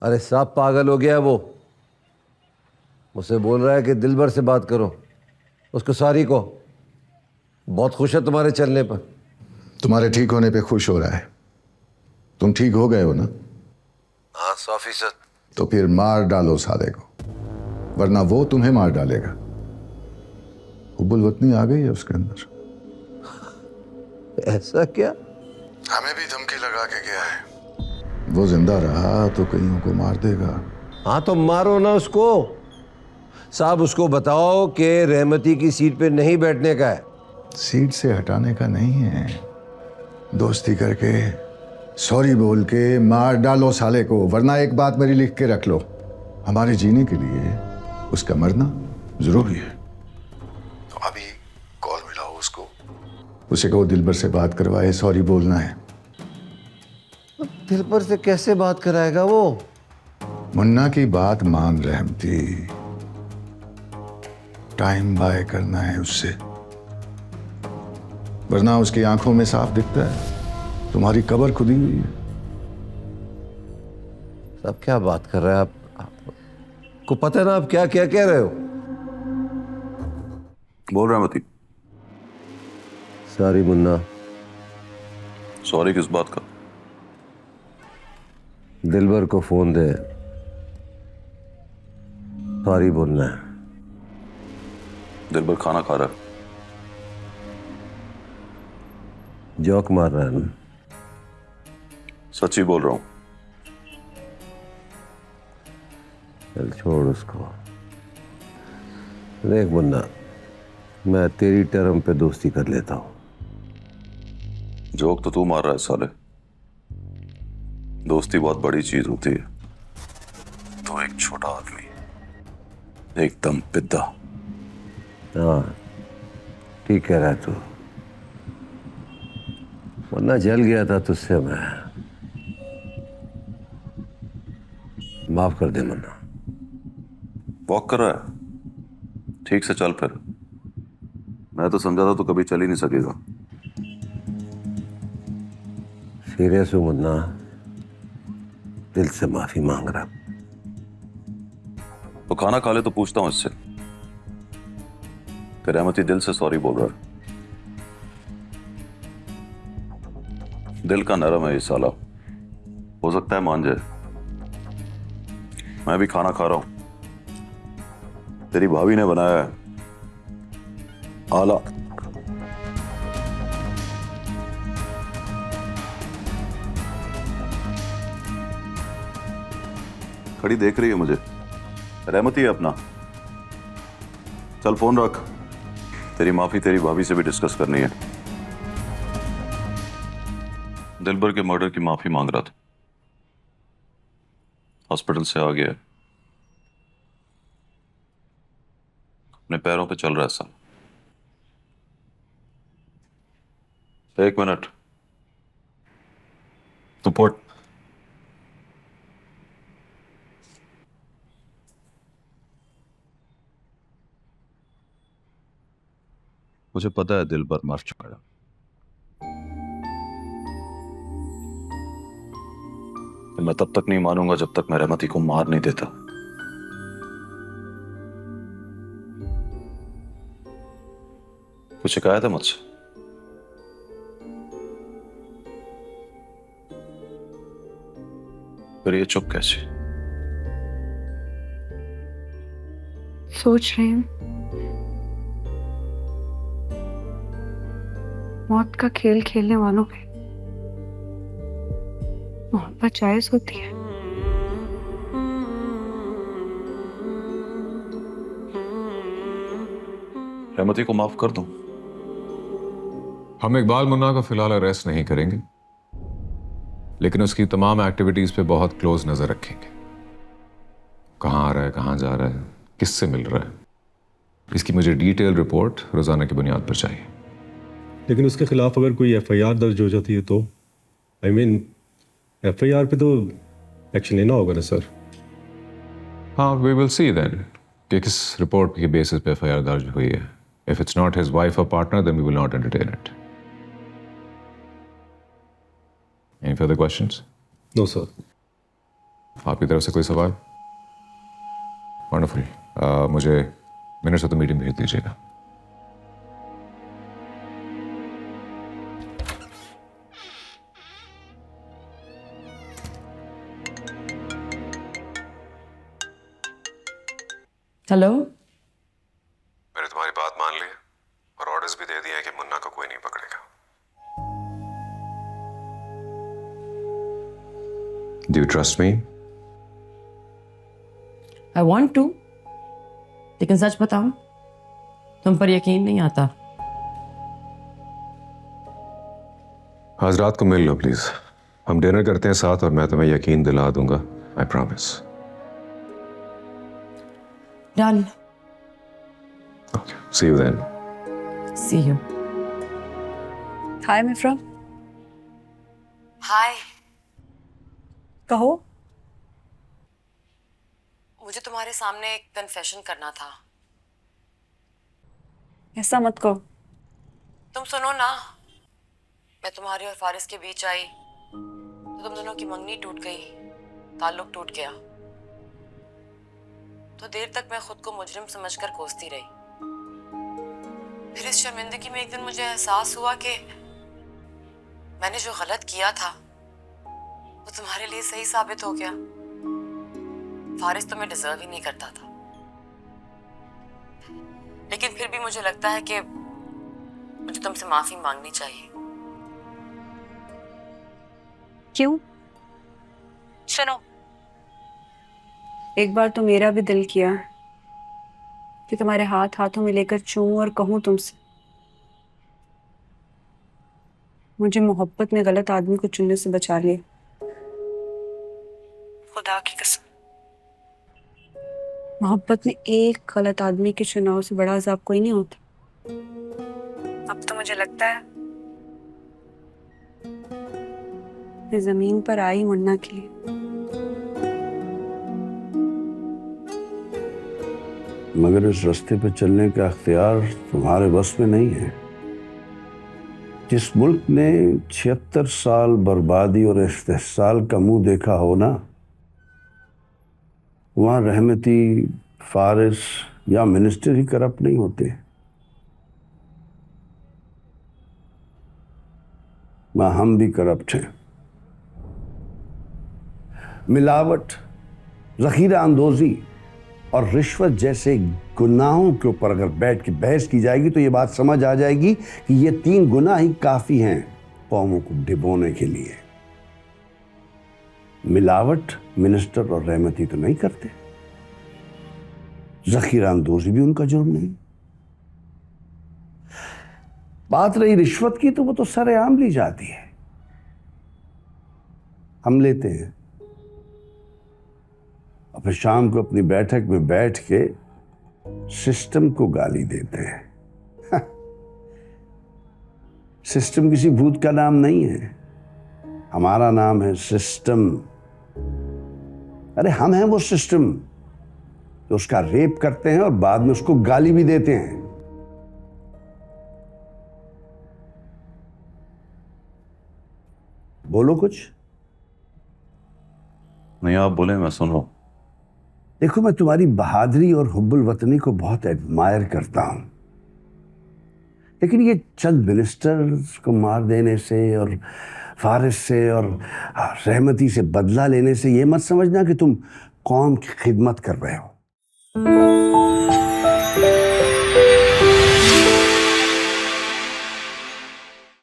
अरे साहब पागल हो गया है वो। मुझसे बोल रहा है कि दिलबर से बात करो, उसको सॉरी को। बहुत खुश है तुम्हारे चलने पर। तुम्हारे ठीक होने पे खुश हो रहा है। तुम ठीक हो गए हो ना? हाँ 100%। तो फिर मार डालो साले को, वरना वो तुम्हें मार डालेगा। हुब्बुल वतनी आ गई है उसके अंदर। ऐसा क्या? हमें भी धमकी लगा के गया है, वो जिंदा रहा तो कईयों को मार देगा। हाँ तो मारो ना उसको। साहब उसको बताओ कि रहमती की सीट पे नहीं बैठने का है। सीट से हटाने का नहीं है, दोस्ती करके सॉरी बोल के मार डालो साले को। वरना एक बात मेरी लिख के रख लो, हमारे जीने के लिए उसका मरना जरूरी है। तो अभी कॉल मिलाओ उसको, उसे कहो दिलबर से बात करवाए, सॉरी बोलना है। दिलबर से कैसे बात कराएगा वो? मुन्ना की बात मान रहमती, टाइम बाय करना है उससे, वरना उसकी आंखों में साफ दिखता है तुम्हारी कब्र खुदी हुई है। सब क्या बात कर रहे हैं आपको पता है ना आप क्या क्या कह रहे हो? बोल रहा मती। सॉरी मुन्ना। सॉरी किस बात का? दिलबर को फोन दे, सॉरी बोलना है। दिलबर खाना खा रहा है। जोक मार रहा है ना? सच ही बोल रहा हूं। चल छोड़ उसको। देख मुन्ना, मैं तेरी टर्म पे दोस्ती कर लेता हूं। जोक तो तू मार रहा है साले। दोस्ती बहुत बड़ी चीज होती है। तो एक छोटा आदमी, एकदम पिद्दा। हाँ ठीक कह रहा है तू। वरना जल गया था तुझसे मैं। माफ कर दे मुन्ना। वॉक कर रहा है? ठीक से चल फिर। मैं तो समझा था तू कभी चल ही नहीं सकेगा। सीरियस हूं मुन्ना, दिल से माफी मांग रहा। तो खाना खा ले तो पूछता हूं इससे कि रहमती दिल से सॉरी बोल रहा है। दिल का नरम है ये साला, हो सकता है मान जाए। मैं भी खाना खा रहा हूं, तेरी भाभी ने बनाया है आला। खड़ी देख रही है मुझे, रहमती है अपना। चल फोन रख, तेरी माफी तेरी भाभी से भी डिस्कस करनी है। दिलबर के मर्डर की माफी मांग रहा था, हॉस्पिटल से आ गया, अपने पैरों पे चल रहा है सब। एक मिनट, तू पोट। मुझे पता है दिलबर मर चुका है, मैं तब तक नहीं मानूंगा जब तक मैं रहमती को मार नहीं देता। कुछ शिकायत है मुझसे? फिर ये चुप कैसे? सोच रही हूँ, मौत का खेल खेलने वालों पे मोहब्बत जायज होती है। रहमती को माफ कर दूं? हम इकबाल मुन्ना को फिलहाल अरेस्ट नहीं करेंगे, लेकिन उसकी तमाम एक्टिविटीज पे बहुत क्लोज नजर रखेंगे। कहाँ आ रहा है, कहाँ जा रहा है, किससे मिल रहा है, इसकी मुझे डिटेल रिपोर्ट रोजाना की बुनियाद पर चाहिए। लेकिन उसके खिलाफ अगर कोई एफआईआर दर्ज हो जाती है तो एफआईआर पे तो एक्शन लेना होगा ना सर। हाँ, वी विल सी देन कि किस रिपोर्ट के बेसिस पे एफआईआर दर्ज हुई है। If it's not his wife और partner then we will not entertain it. Any further questions? No sir. आपकी तरफ से कोई सवाल? वंडरफुल। मुझे मिनट्स ऑफ द मीटिंग भेज दीजिएगा। हेलो। मैंने तुम्हारी बात मान ली और ऑर्डर्स भी दे दिए हैं कि मुन्ना को कोई नहीं पकड़ेगा। Do you trust me? I want to, लेकिन सच बताऊं, तुम पर यकीन नहीं आता। आज रात को मिल लो प्लीज। हम डिनर करते हैं साथ और मैं तुम्हें यकीन दिला दूंगा। I promise. Done. Okay, see you then. See you. Hi मिफ्रा, हाय। कहो। मुझे तुम्हारे सामने एक कन्फेशन करना था। ऐसा मत कहो। तुम सुनो ना, मैं तुम्हारे और फारिस के बीच आई तो तुम दोनों की मंगनी टूट गई, ताल्लुक टूट गया। तो देर तक मैं खुद को मुजरिम समझकर कोसती रही। फिर इस शर्मिंदगी में एक दिन मुझे एहसास हुआ कि मैंने जो गलत किया था वो तुम्हारे लिए सही साबित हो गया। फारिस तुम्हें डिजर्व ही नहीं करता था, लेकिन फिर भी मुझे लगता है कि मुझे तुमसे माफी मांगनी चाहिए। क्यों? सुनो, एक बार तो मेरा भी दिल किया कि तुम्हारे हाथ हाथों में लेकर चूमूं और कहूं तुमसे, मुझे मोहब्बत में गलत आदमी को चुनने से बचा लिए। खुदा की कसम, मोहब्बत में एक गलत आदमी के चुनाव से बड़ा अज़ाब कोई नहीं होता। अब तो मुझे लगता है मैं जमीन पर आई मुन्ना के लिए। मगर इस रास्ते पे चलने का अख्तियार तुम्हारे बस में नहीं है। जिस मुल्क ने 76 साल बर्बादी और इस्तेहसाल का मुंह देखा हो ना, वहाँ रहमती, फारिस या मिनिस्टर ही करप्ट नहीं होते। वहाँ हम भी करप्ट हैं। मिलावट, ज़ख़ीरा अंदोज़ी और रिश्वत जैसे गुनाहों के ऊपर अगर बैठ के बहस की जाएगी तो ये बात समझ आ जाएगी कि ये 3 गुनाह ही काफ़ी हैं कौमों को डिबोने के लिए। मिलावट मिनिस्टर और रहमती तो नहीं करते, ज़ख़ीरा अंदोज़ी भी उनका जुर्म नहीं। बात रही रिश्वत की तो वो तो सरेआम ली जाती है। हम लेते हैं और फिर शाम को अपनी बैठक में बैठ के सिस्टम को गाली देते हैं। सिस्टम किसी भूत का नाम नहीं है, हमारा नाम है सिस्टम। अरे हम हैं वो सिस्टम तो उसका रेप करते हैं और बाद में उसको गाली भी देते हैं। बोलो कुछ। नहीं, आप बोले, मैं सुन रहा हूं। देखो, मैं तुम्हारी बहादुरी और हुब्बुल वतनी को बहुत एडमायर करता हूं, लेकिन ये चंद मिनिस्टर्स को मार देने से और फारिस से और रहमती से बदला लेने से ये मत समझना कि तुम कौम की खिदमत कर रहे हो।